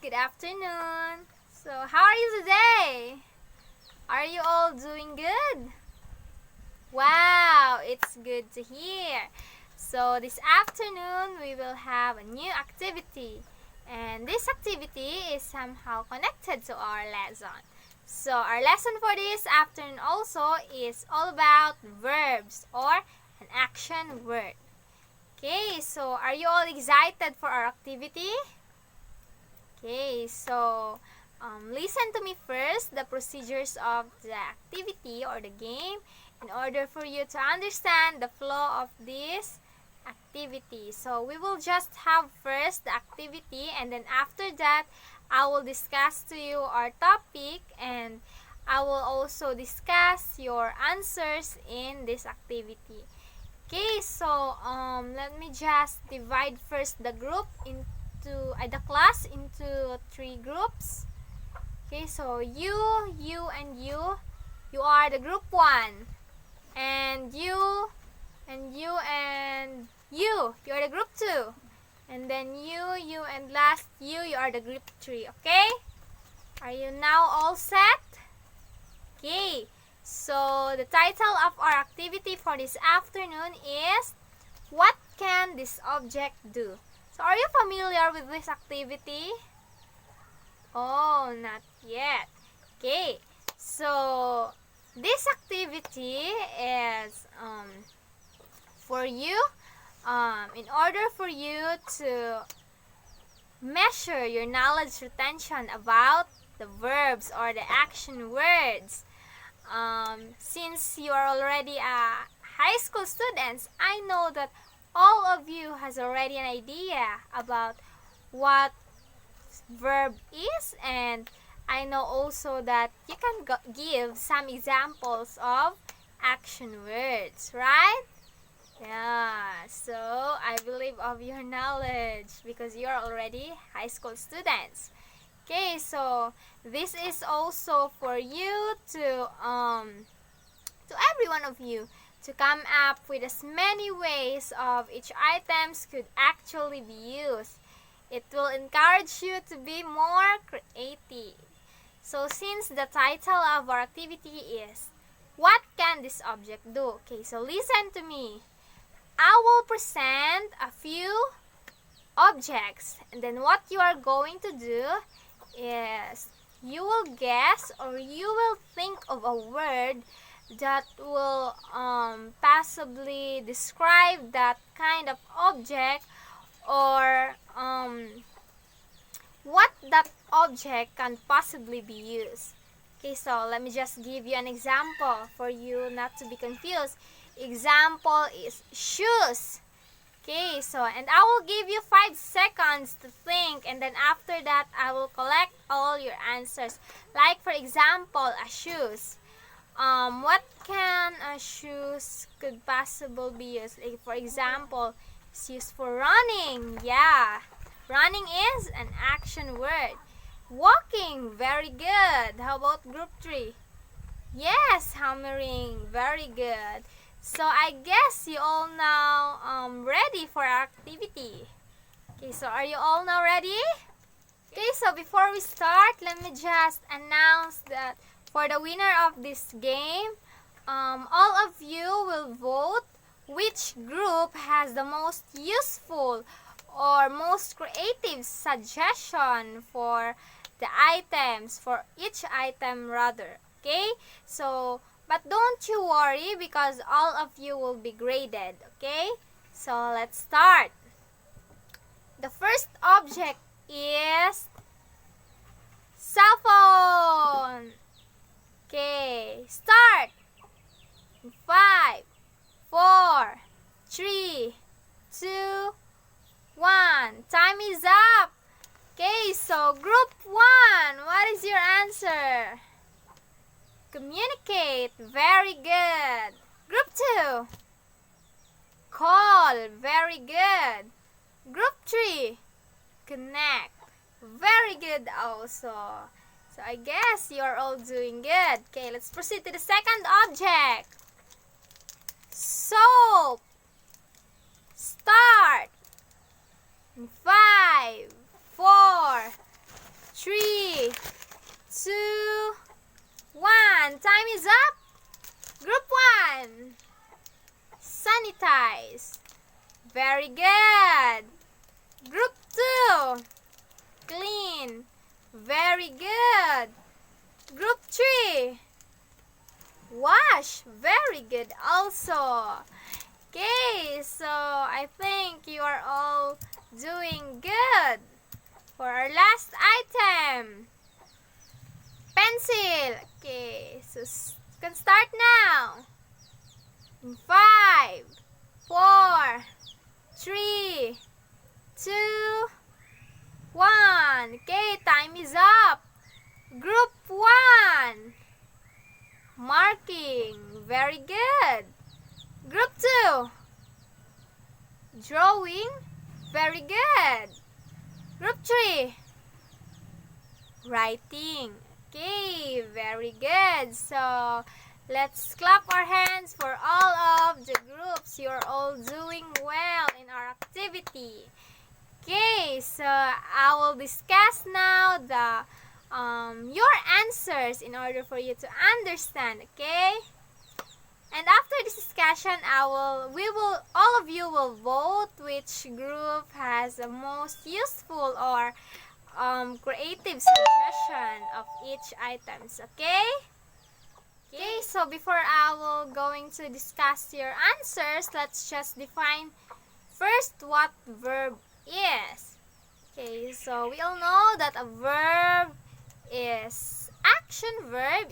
good afternoon. So, how are you today? Are you all doing good? Wow, it's good to hear. So, this afternoon we will have a new activity, and this activity is somehow connected to our lesson. So, our lesson for this afternoon also is all about verbs or an action word. Okay, so are you all excited for our activity? Okay, so listen to me first, the procedures of the activity or the game, in order for you to understand the flow of this activity. So we will just have first the activity, and then after that, I will discuss to you our topic, and I will also discuss your answers in this activity. Okay, so let me just divide first the group into the class into 3 groups. Okay, so you, and you are the group 1, and you, and you, and you are the group 2, and then you, and last you are the group 3. Okay, are you now all set? Okay, so the title of our activity for this afternoon is "What can this object do?" So are you familiar with this activity? Oh, not yet. Okay, so this activity is for you, in order for you to measure your knowledge retention about the verbs or the action words. Since you are already a high school students, I know that all of you has already an idea about what verb is, and I know also that you can give some examples of action words, right? Yeah, so I believe of your knowledge because you are already high school students. Okay, so this is also for you to every one of you to come up with as many ways of each items could actually be used. It will encourage you to be more creative. So since the title of our activity is "What can this object do?" Okay, so listen to me. I will present a few objects, and then what you are going to do is you will guess or you will think of a word that will possibly describe that kind of object, or what that object can possibly be used. Okay, so let me just give you an example for you not to be confused. Example is shoes. Okay, so and I will give you 5 seconds to think, and then after that I will collect all your answers. Like for example, a shoes. What can a shoes could possibly be used? Like for example, it's used for running. Yeah, running is an action word. Walking, very good. How about group 3? Yes, hammering, very good. So I guess you all now ready for our activity. Okay, so are you all now ready? Okay, so before we start, let me just announce that for the winner of this game, all of you will vote which group has the most useful or most creative suggestion for the items, for each item rather. Okay, so but don't you worry because all of you will be graded. Okay, so let's start. The first object is cell phone. Okay, start. 5, 4, 3, 2, 1. Time is up. Okay, so group 1, what is your answer? Communicate, very good. Group 2, call, very good. Group 3, connect, very good also. So I guess you're all doing good. Okay, let's proceed to the second object. Soap. Start. 5, 4, very good. Group 2, clean, very good. Group 3, wash, very good also. Okay, so I think you are all doing good. For our last item, pencil. Okay, so you can start now. In 5, 4, 3, 2, 1. Okay, time is up. Group 1, marking, very good. Group 2, drawing, very good. Group 3, writing. Okay, very good. So, let's clap our hands for all of the groups. You're all doing well in our activity. Okay, so I will discuss now your answers in order for you to understand, okay? And after this discussion, all of you will vote which group has the most useful or creative suggestion of each items, okay? Okay, so before I will going to discuss your answers, let's just define first what verb is. Okay, so we all know that a verb is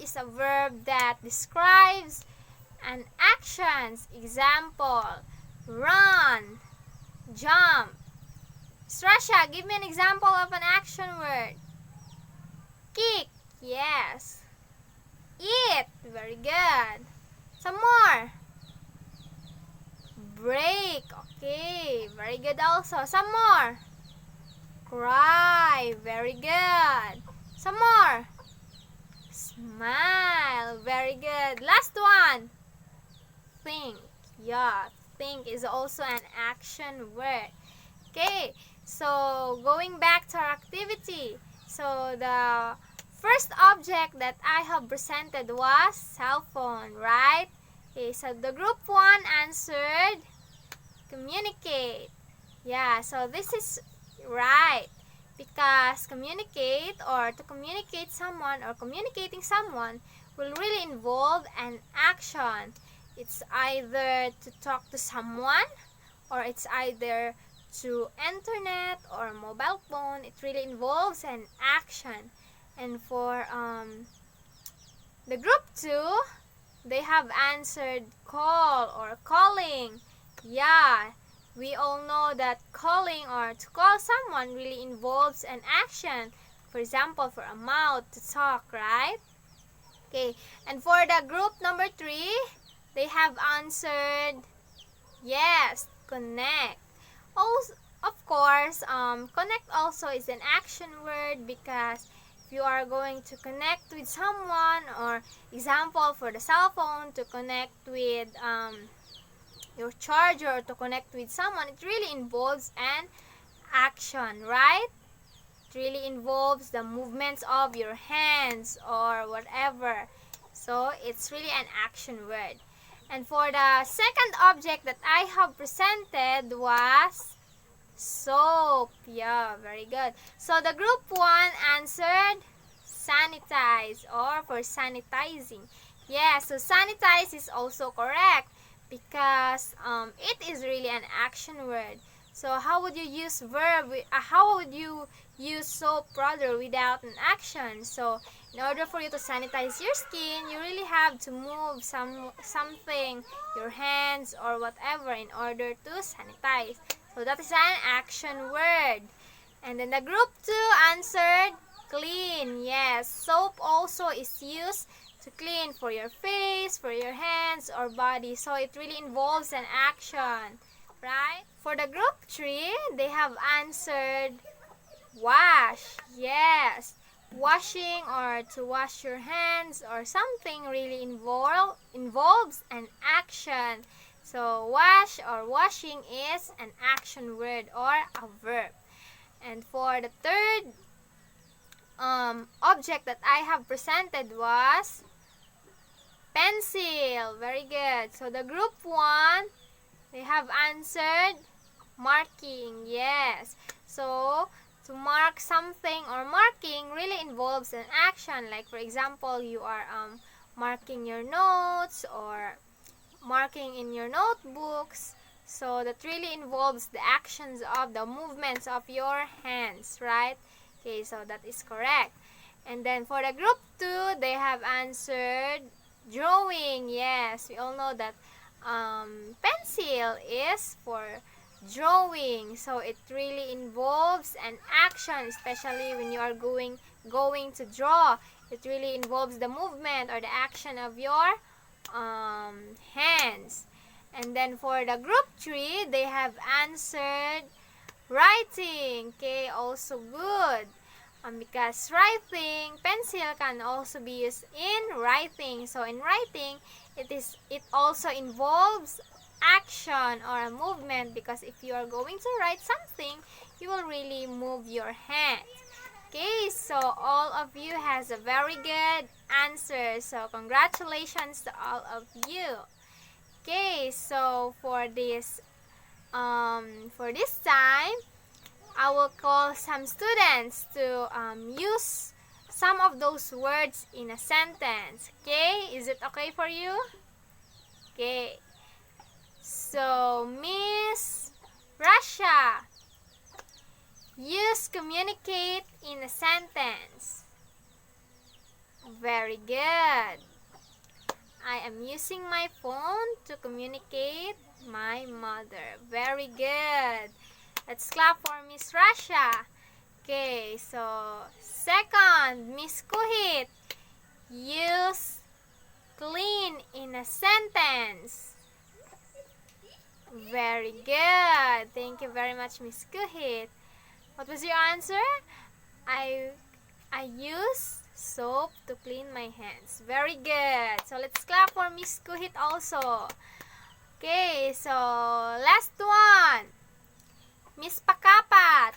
is a verb that describes an actions. Example, run, jump. Strasha, give me an example of an action word. Kick, yes. Eat, very good. Some more. Break, okay, very good also. Some more. Cry, very good. Some more. Smile, very good. Last one. Think, yeah, think is also an action word. Okay, so going back to our activity. So the first object that I have presented was cell phone, right? Okay, so the group 1 answered communicate. Yeah, so this is right. Because communicate or to communicate someone or communicating someone will really involve an action. It's either to talk to someone or it's either to internet or mobile phone. It really involves an action. And for the group 2, they have answered call or calling. Yeah, we all know that calling or to call someone really involves an action. For example, for a mouth to talk, right? Okay, and for the group number 3, they have answered yes, connect. Also, of course, connect also is an action word because if you are going to connect with someone, or example for the cell phone to connect with your charger or to connect with someone, it really involves an action, right? It really involves the movements of your hands or whatever. So it's really an action word. And for the second object that I have presented was soap. Yeah, very good. So the group 1 answered sanitize or for sanitizing. Yeah, so sanitize is also correct because it is really an action word. So how would you use how would you use soap rather without an action? So in order for you to sanitize your skin, you really have to move something, your hands or whatever, in order to sanitize. So that is an action word. And then the group 2 answered clean. Yes, soap also is used to clean for your face, for your hands or body. So it really involves an action, right? For the group 3, they have answered wash. Yes, washing or to wash your hands or something really involves an action. So wash or washing is an action word or a verb. And for the third object that I have presented was pencil. Very good. So the group 1, they have answered Marking, yes. So, to mark something or marking really involves an action. Like for example, you are marking your notes or marking in your notebooks. So that really involves the actions of the movements of your hands, right? Okay, so that is correct. And then for the group 2, they have answered drawing. Yes, we all know that pencil is for drawing. So it really involves an action, especially when you are going to draw. It really involves the movement or the action of your hands. And then for the group 3, they have answered writing. Okay, also good. Because writing, pencil can also be used in writing. So in writing, it also involves action or a movement, because if you are going to write something, you will really move your hands. Okay, so all of you has a very good answer. So congratulations to all of you. Okay, so for this time, I will call some students to use some of those words in a sentence. Okay, is it okay for you? Okay. So, Miss Rasha, use communicate in a sentence. Very good. I am using my phone to communicate my mother. Very good. Let's clap for Miss Rasha. Okay, so second, Miss Kuhit, use clean in a sentence. Very good. Thank you very much, Miss Kuhit. What was your answer? I use soap to clean my hands. Very good. So let's clap for Miss Kuhit also. Okay, so last one. Miss Pakapat,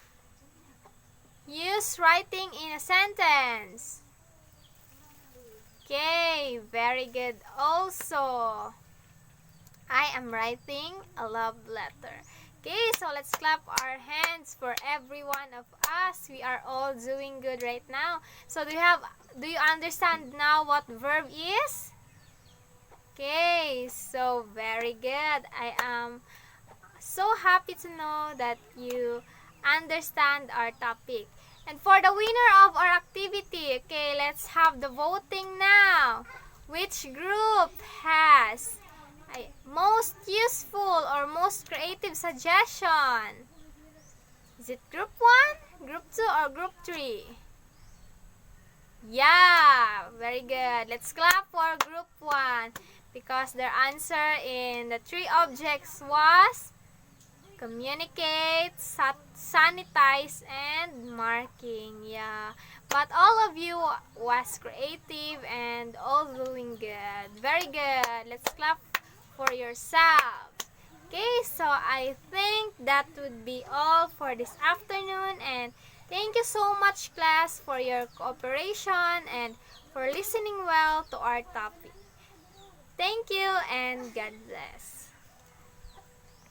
use writing in a sentence. Okay, very good also. I am writing a love letter. Okay, so let's clap our hands for every one of us. We are all doing good right now. So do you understand now what verb is? Okay, so very good. I am so happy to know that you understand our topic. And for the winner of our activity, okay, let's have the voting now. Which group has a most useful or most creative suggestion? Is it group 1, group 2, or group 3? Yeah, very good. Let's clap for group 1 because their answer in the 3 objects was communicate, sanitize, and marking. Yeah, but all of you was creative and all doing good. Very good. Let's clap for yourself. Okay, so I think that would be all for this afternoon, and thank you so much, class, for your cooperation and for listening well to our topic. Thank you and God bless.